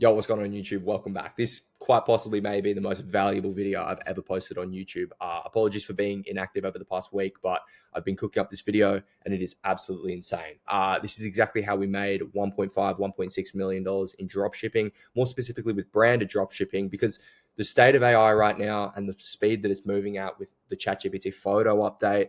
Yo, what's going on YouTube? Welcome back. This quite possibly may be the most valuable video I've ever posted on YouTube. Apologies for being inactive over the past week, but I've been cooking up this video and it is absolutely insane. This is exactly how we made $1.5, $1.6 million in dropshipping, more specifically with branded dropshipping, because the state of AI right now and the speed that it's moving at with the ChatGPT photo update,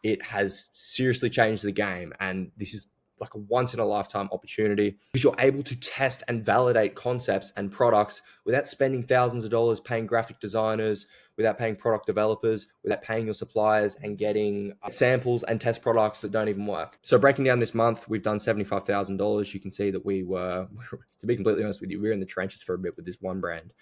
it has seriously changed the game. And this is like a once in a lifetime opportunity because you're able to test and validate concepts and products without spending thousands of dollars paying graphic designers, without paying product developers, without paying your suppliers and getting samples and test products that don't even work. So breaking down this month, we've done $75,000. You can see that we were, to be completely honest with you, we were in the trenches for a bit with this one brand.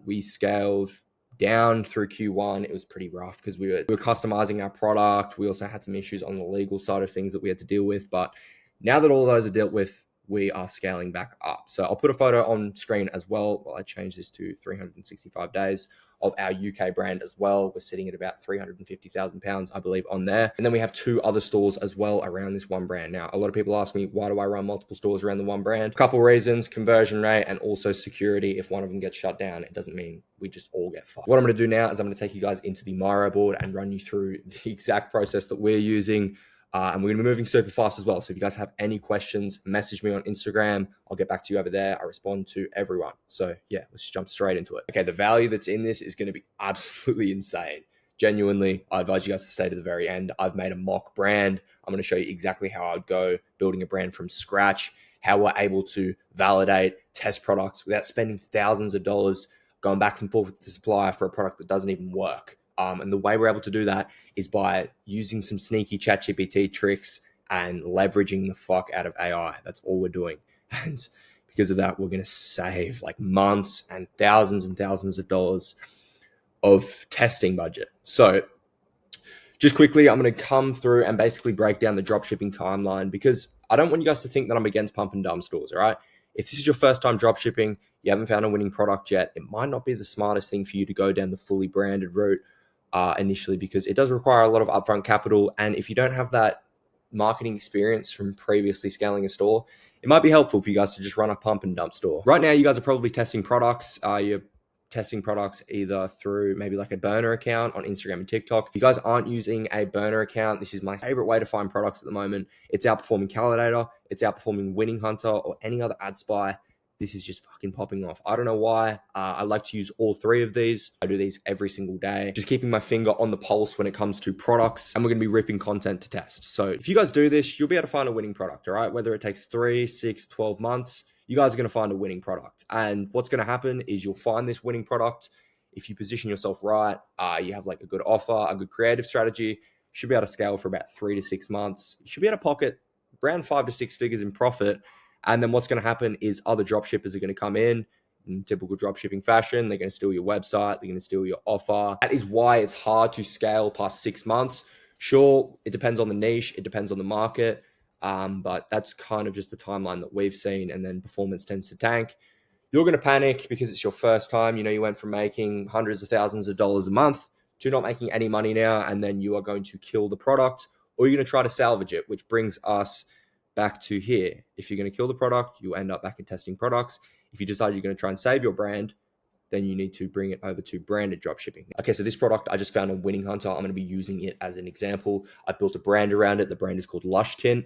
We scaled down through Q1. It was pretty rough because we were customizing our product. We also had some issues on the legal side of things that we had to deal with. But now that all of those are dealt with, we are scaling back up. So I'll put a photo on screen as well. Well, I changed this to 365 days of our UK brand as well. We're sitting at about 350,000 pounds, I believe, on there. And then we have two other stores as well around this one brand. Now, a lot of people ask me, why do I run multiple stores around the one brand? A couple reasons: conversion rate and also security. If one of them gets shut down, it doesn't mean we just all get fucked. What I'm going to do now is I'm going to take you guys into the Miro board and run you through the exact process that we're using. And we're going to be moving super fast as well. So if you guys have any questions, message me on Instagram. I'll get back to you over there. I respond to everyone. So yeah, let's jump straight into it. Okay, the value that's in this is going to be absolutely insane. Genuinely, I advise you guys to stay to the very end. I've made a mock brand. I'm going to show you exactly how I'd go building a brand from scratch, how we're able to validate, test products without spending thousands of dollars going back and forth with the supplier for a product that doesn't even work. And the way we're able to do that is by using some sneaky ChatGPT tricks and leveraging the fuck out of AI. That's all we're doing. And because of that, we're going to save like months and thousands of dollars of testing budget. So just quickly, I'm going to come through and basically break down the dropshipping timeline, because I don't want you guys to think that I'm against pump and dump stores, all right? If this is your first time dropshipping, you haven't found a winning product yet, it might not be the smartest thing for you to go down the fully branded route initially, because it does require a lot of upfront capital. And if you don't have that marketing experience from previously scaling a store, it might be helpful for you guys to just run a pump and dump store. Right now, you guys are probably testing products. You're testing products either through maybe like a burner account on Instagram and TikTok. If you guys aren't using a burner account, this is my favorite way to find products at the moment. It's outperforming Calidator, it's outperforming Winning Hunter, or any other ad spy. This is just fucking popping off. I don't know why. I like to use all three of these. I do these every single day, just keeping my finger on the pulse when it comes to products. And we're going to be ripping content to test. So if you guys do this, you'll be able to find a winning product, all right? Whether it takes 3, 6, 12 months, you guys are going to find a winning product. And what's going to happen is you'll find this winning product. If you position yourself right, you have like a good offer, a good creative strategy, you should be able to scale for about 3 to 6 months. You should be able to pocket around 5 to 6 figures in profit. And then what's going to happen is other dropshippers are going to come in typical dropshipping fashion. They're going to steal your website. They're going to steal your offer. That is why it's hard to scale past 6 months. Sure, it depends on the niche. It depends on the market. But that's kind of just the timeline that we've seen. And then performance tends to tank. You're going to panic because it's your first time. You know, you went from making hundreds of thousands of dollars a month to not making any money now. And then you are going to kill the product, or you're going to try to salvage it, which brings us back to here. If you're going to kill the product, you end up back in testing products. If you decide you're going to try and save your brand, then you need to bring it over to branded dropshipping. Okay, so this product I just found on Winning Hunter. I'm going to be using it as an example. I built a brand around it. The brand is called Lush Tint.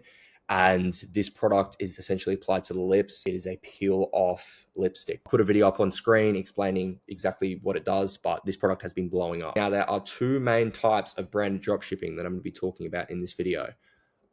And this product is essentially applied to the lips. It is a peel-off lipstick. Put a video up on screen explaining exactly what it does, but this product has been blowing up. Now, there are two main types of branded dropshipping that I'm going to be talking about in this video.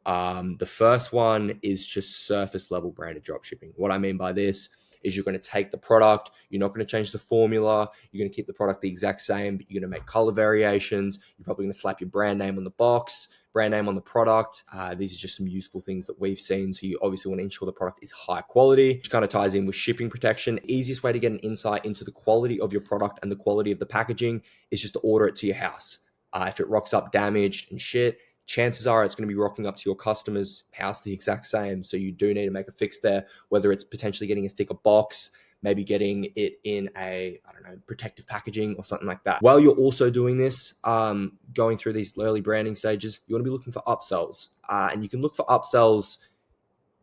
The first one is just surface level branded dropshipping. What I mean by this is you're going to take the product, you're not going to change the formula, you're going to keep the product the exact same, but you're going to make color variations. You're probably going to slap your brand name on the box, brand name on the product. These are just some useful things that we've seen. So you obviously want to ensure the product is high quality, which kind of ties in with shipping protection. The easiest way to get an insight into the quality of your product and the quality of the packaging is just to order it to your house. If it rocks up damaged and shit, chances are it's going to be rocking up to your customer's house the exact same. So you do need to make a fix there, whether it's potentially getting a thicker box, maybe getting it in a, I don't know, protective packaging or something like that. While you're also doing this, going through these early branding stages, you want to be looking for upsells. And you can look for upsells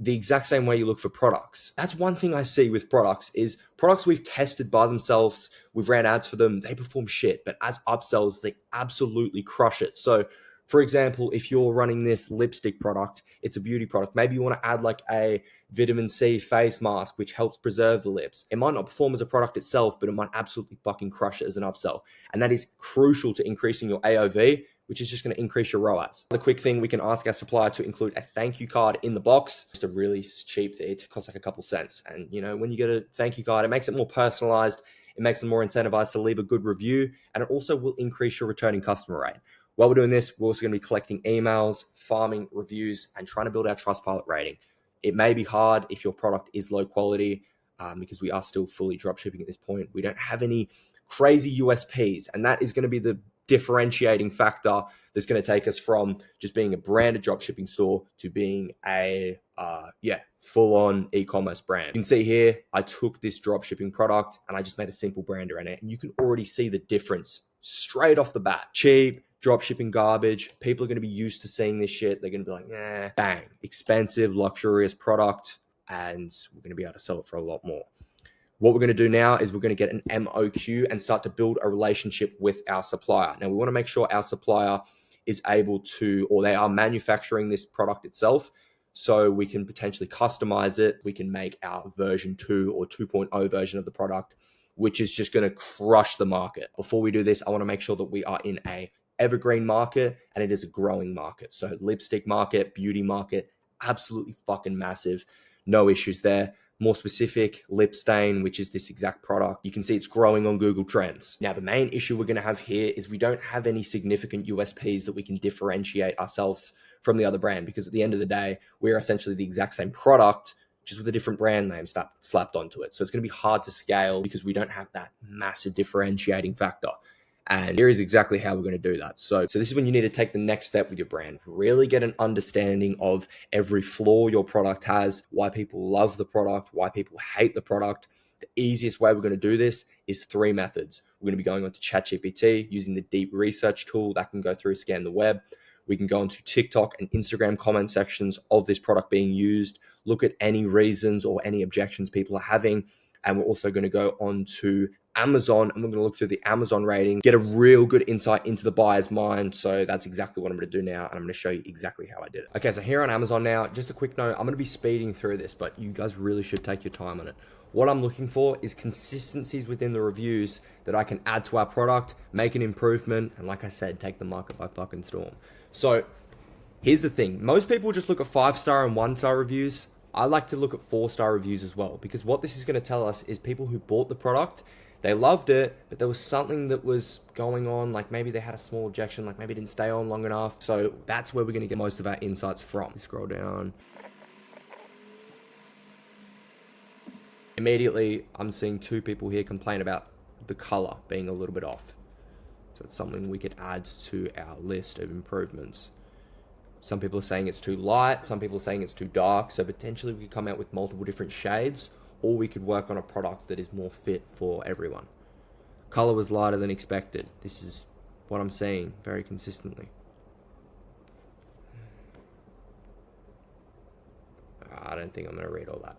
the exact same way you look for products. That's one thing I see with products is products we've tested by themselves, we've ran ads for them, they perform shit, but as upsells, they absolutely crush it. So for example, if you're running this lipstick product, it's a beauty product. Maybe you want to add like a vitamin C face mask, which helps preserve the lips. It might not perform as a product itself, but it might absolutely fucking crush it as an upsell. And that is crucial to increasing your AOV, which is just going to increase your ROAS. The quick thing, we can ask our supplier to include a thank you card in the box. Just a really cheap thing. It costs like a couple cents. And you know, when you get a thank you card, it makes it more personalized. It makes them more incentivized to leave a good review. And it also will increase your returning customer rate. While we're doing this, we're also going to be collecting emails, farming reviews, and trying to build our Trustpilot rating. It may be hard if your product is low quality, because we are still fully dropshipping at this point. We don't have any crazy USPs, and that is going to be the differentiating factor that's going to take us from just being a branded dropshipping store to being a full-on e-commerce brand. You can see here, I took this dropshipping product and I just made a simple brand around it, and you can already see the difference straight off the bat. Cheap, dropshipping garbage. People are going to be used to seeing this shit. They're going to be like, nah, bang, expensive, luxurious product, and we're going to be able to sell it for a lot more. What we're going to do now is we're going to get an MOQ and start to build a relationship with our supplier. Now, we want to make sure our supplier is able to, or they are manufacturing this product itself, so we can potentially customize it. We can make our version 2 or 2.0 version of the product, which is just going to crush the market. Before we do this, I want to make sure that we are in a evergreen market, and it is a growing market. So lipstick market, beauty market, absolutely fucking massive. No issues there. More specific, lip stain, which is this exact product. You can see it's growing on Google Trends. Now, the main issue we're going to have here is we don't have any significant USPs that we can differentiate ourselves from the other brand, because at the end of the day, we're essentially the exact same product, just with a different brand name slapped onto it. So it's going to be hard to scale because we don't have that massive differentiating factor. And here is exactly how we're going to do that. So this is when you need to take the next step with your brand. Really get an understanding of every flaw your product has, why people love the product, why people hate the product. The easiest way we're going to do this is 3 methods. We're going to be going onto ChatGPT, using the deep research tool that can go through, scan the web. We can go onto TikTok and Instagram comment sections of this product being used, look at any reasons or any objections people are having. And we're also going to go on to Amazon, and we're going to look through the Amazon rating, get a real good insight into the buyer's mind. So that's exactly what I'm going to do now, and I'm going to show you exactly how I did it. Okay, so here on Amazon now, just a quick note, I'm going to be speeding through this, but you guys really should take your time on it. What I'm looking for is consistencies within the reviews that I can add to our product, make an improvement, and like I said, take the market by fucking storm. So here's the thing. Most people just look at 5-star and 1-star reviews. I like to look at 4-star reviews as well, because what this is going to tell us is people who bought the product, they loved it, but there was something that was going on, like maybe they had a small objection, like maybe it didn't stay on long enough. So that's where we're going to get most of our insights from. Scroll down. Immediately, I'm seeing 2 people here complain about the color being a little bit off. So it's something we could add to our list of improvements. Some people are saying it's too light, some people are saying it's too dark, so potentially we could come out with multiple different shades, or we could work on a product that is more fit for everyone. Color was lighter than expected. This is what I'm seeing very consistently. I don't think I'm going to read all that.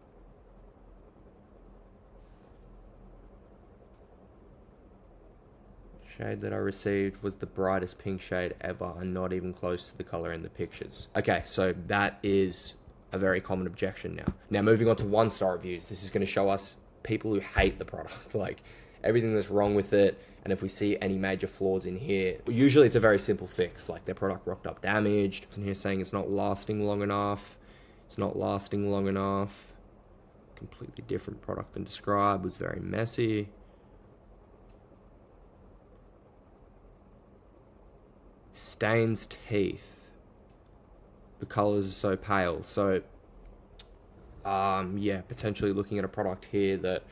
Shade that I received was the brightest pink shade ever, and not even close to the color in the pictures. Okay, so that is a very common objection now. Now moving on to 1-star reviews. This is going to show us people who hate the product, like everything that's wrong with it. And if we see any major flaws in here, usually it's a very simple fix, like their product rocked up damaged. It's in here saying it's not lasting long enough. It's not lasting long enough. Completely different product than described, was very messy. Stains teeth. The colors are so pale. So, yeah, potentially looking at a product here that,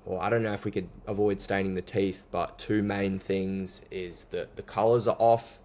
well, I don't know if we could avoid staining the teeth, but 2 main things is that the colors are off,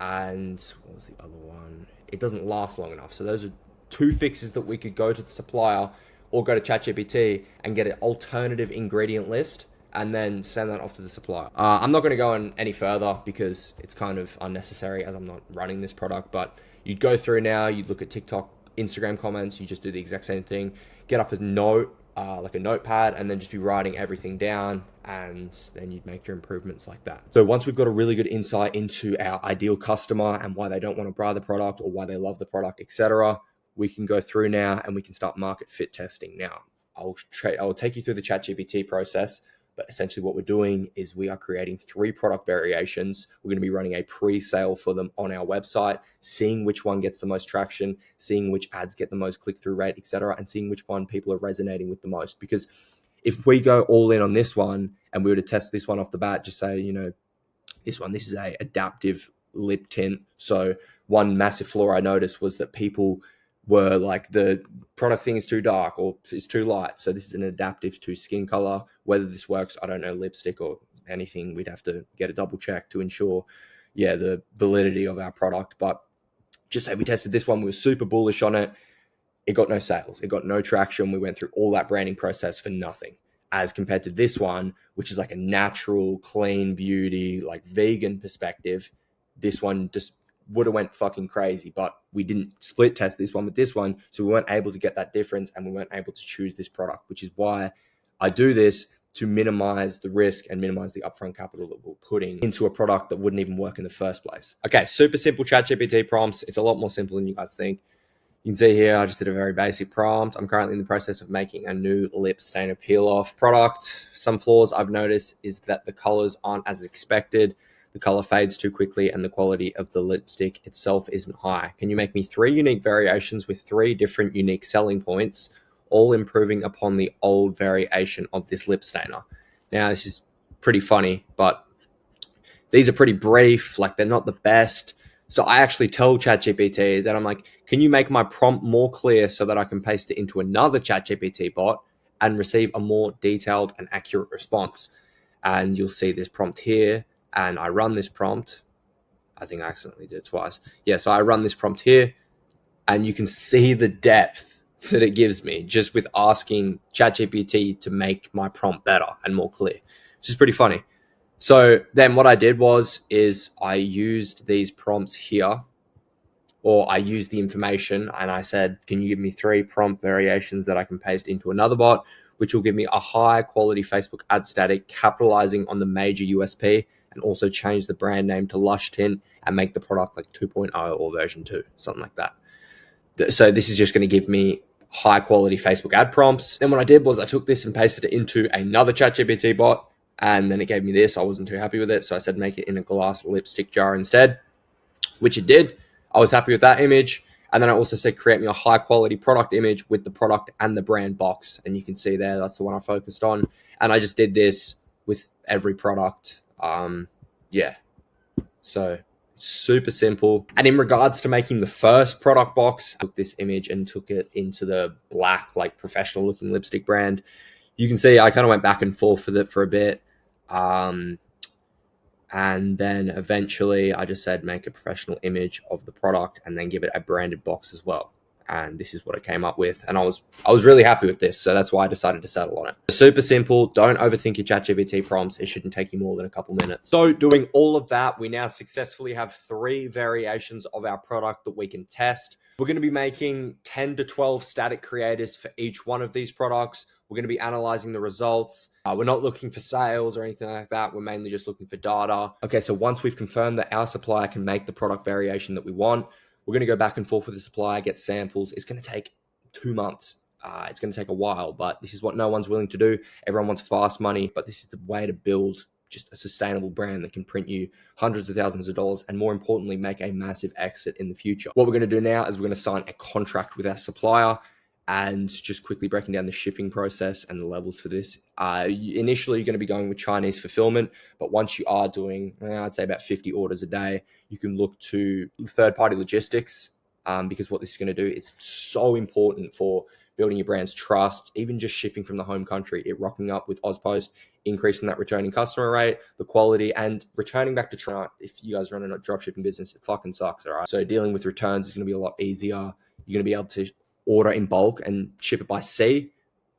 and what was the other one? It doesn't last long enough. So those are 2 fixes that we could go to the supplier or go to ChatGPT and get an alternative ingredient list, and then send that off to the supplier. I'm not going to go on any further because it's kind of unnecessary as I'm not running this product, but you'd go through now, you'd look at TikTok Instagram comments, you just do the exact same thing. Get up a note, like a notepad, and then just be writing everything down, and then you'd make your improvements like that. So once we've got a really good insight into our ideal customer and why they don't want to buy the product or why they love the product, etc., we can go through now and we can start market fit testing. Now, I'll take you through the ChatGPT process, but essentially what we're doing is we are creating 3 product variations. We're going to be running a pre-sale for them on our website, seeing which one gets the most traction, seeing which ads get the most click-through rate, etc., and seeing which one people are resonating with the most. Because if we go all in on this one and we were to test this one off the bat, just say, this is a adaptive lip tint. So one massive flaw I noticed was that people were like, the product thing is too dark or it's too light. So this is an adaptive to skin color. Whether this works, I don't know, lipstick or anything, we'd have to get a double check to ensure, the validity of our product. But just say we tested this one, we were super bullish on it. It got no sales. It got no traction. We went through all that branding process for nothing. As compared to this one, which is like a natural, clean beauty, like vegan perspective, this one just would have went fucking crazy, but we didn't split test this one with this one, so we weren't able to get that difference, and we weren't able to choose this product, which is why I do this, to minimize the risk and minimize the upfront capital that we're putting into a product that wouldn't even work in the first place. Okay, super simple ChatGPT prompts. It's a lot more simple than you guys think. You can see here, I just did a very basic prompt. I'm currently in the process of making a new lip stain peel off product. Some flaws I've noticed is that the colors aren't as expected. The color fades too quickly and the quality of the lipstick itself isn't high. Can you make me 3 unique variations with 3 different unique selling points, all improving upon the old variation of this lip stainer? Now, this is pretty funny, but these are pretty brief, like they're not the best. So I actually tell ChatGPT that I'm like, can you make my prompt more clear so that I can paste it into another ChatGPT bot and receive a more detailed and accurate response? And you'll see this prompt here, and I run this prompt. I think I accidentally did it twice. Yeah, so I run this prompt here, and you can see the depth that it gives me just with asking ChatGPT to make my prompt better and more clear, which is pretty funny. So then what I did is I used these prompts here, or I used the information, and I said, can you give me 3 prompt variations that I can paste into another bot, which will give me a high quality Facebook ad static, capitalizing on the major USP, and also change the brand name to Lush Tint and make the product like 2.0 or version 2, something like that. So this is just going to give me high quality Facebook ad prompts. Then what I did was I took this and pasted it into another ChatGPT bot, and then it gave me this. I wasn't too happy with it, so I said make it in a glass lipstick jar instead, which it did. I was happy with that image. And then I also said create me a high quality product image with the product and the brand box. And you can see there, that's the one I focused on. And I just did this with every product. So super simple. And in regards to making the first product box, I took this image and took it into the black, like professional looking lipstick brand. You can see I kind of went back and forth with it for a bit. And then eventually I just said, make a professional image of the product and then give it a branded box as well. And this is what I came up with. And I was really happy with this. So that's why I decided to settle on it. Super simple. Don't overthink your ChatGPT prompts. It shouldn't take you more than a couple minutes. So doing all of that, we now successfully have 3 variations of our product that we can test. We're going to be making 10 to 12 static creators for each one of these products. We're going to be analyzing the results. We're not looking for sales or anything like that. We're mainly just looking for data. Okay, so once we've confirmed that our supplier can make the product variation that we want, we're going to go back and forth with the supplier, get samples. It's going to take 2 months. It's going to take a while, but this is what no one's willing to do. Everyone wants fast money, but this is the way to build just a sustainable brand that can print you hundreds of thousands of dollars and, more importantly, make a massive exit in the future. What we're going to do now is we're going to sign a contract with our supplier, and just quickly breaking down the shipping process and the levels for this. Initially, you're going to be going with Chinese fulfillment, but once you are doing, I'd say about 50 orders a day, you can look to third-party logistics, because what this is going to do, it's so important for building your brand's trust, even just shipping from the home country, it rocking up with Ozpost, increasing that returning customer rate, the quality, and returning back to China. If you guys run a dropshipping business, it fucking sucks, all right? So dealing with returns is going to be a lot easier. You're going to be able to order in bulk and ship it by sea,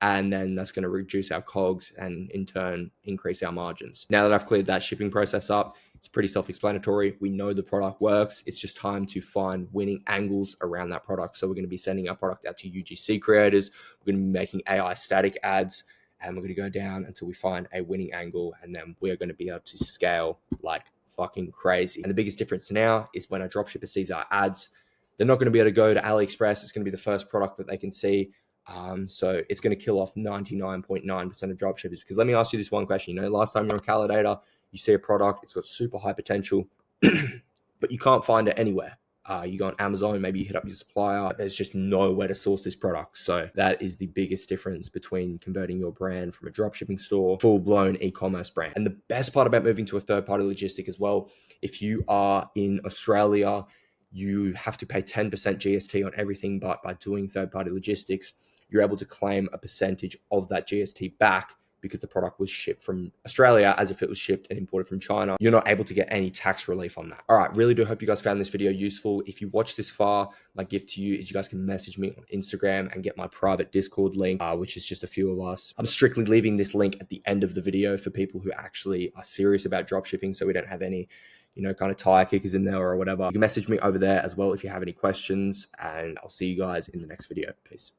and then that's going to reduce our COGS and in turn increase our margins. Now that I've cleared that shipping process up, It's pretty self-explanatory. We know the product works. It's just time to find winning angles around that product. So we're going to be sending our product out to UGC creators. We're going to be making AI static ads, and we're going to go down until we find a winning angle, and then we're going to be able to scale like fucking crazy. And the biggest difference now is when a dropshipper sees our ads, they're not going to be able to go to AliExpress. It's going to be the first product that they can see. So it's going to kill off 99.9% of dropshippers. Because let me ask you this one question. Last time you're on Calidator, you see a product, it's got super high potential, but you can't find it anywhere. You go on Amazon, maybe you hit up your supplier. There's just nowhere to source this product. So that is the biggest difference between converting your brand from a dropshipping store, full-blown e-commerce brand. And the best part about moving to a third-party logistic as well, if you are in Australia, you have to pay 10% GST on everything, but by doing third-party logistics, you're able to claim a percentage of that GST back because the product was shipped from Australia as if it was shipped and imported from China. You're not able to get any tax relief on that. All right, really do hope you guys found this video useful. If you watched this far, my gift to you is you guys can message me on Instagram and get my private Discord link, which is just a few of us. I'm strictly leaving this link at the end of the video for people who actually are serious about dropshipping, so we don't have any kind of tire kickers in there or whatever. You can message me over there as well if you have any questions, and I'll see you guys in the next video. Peace.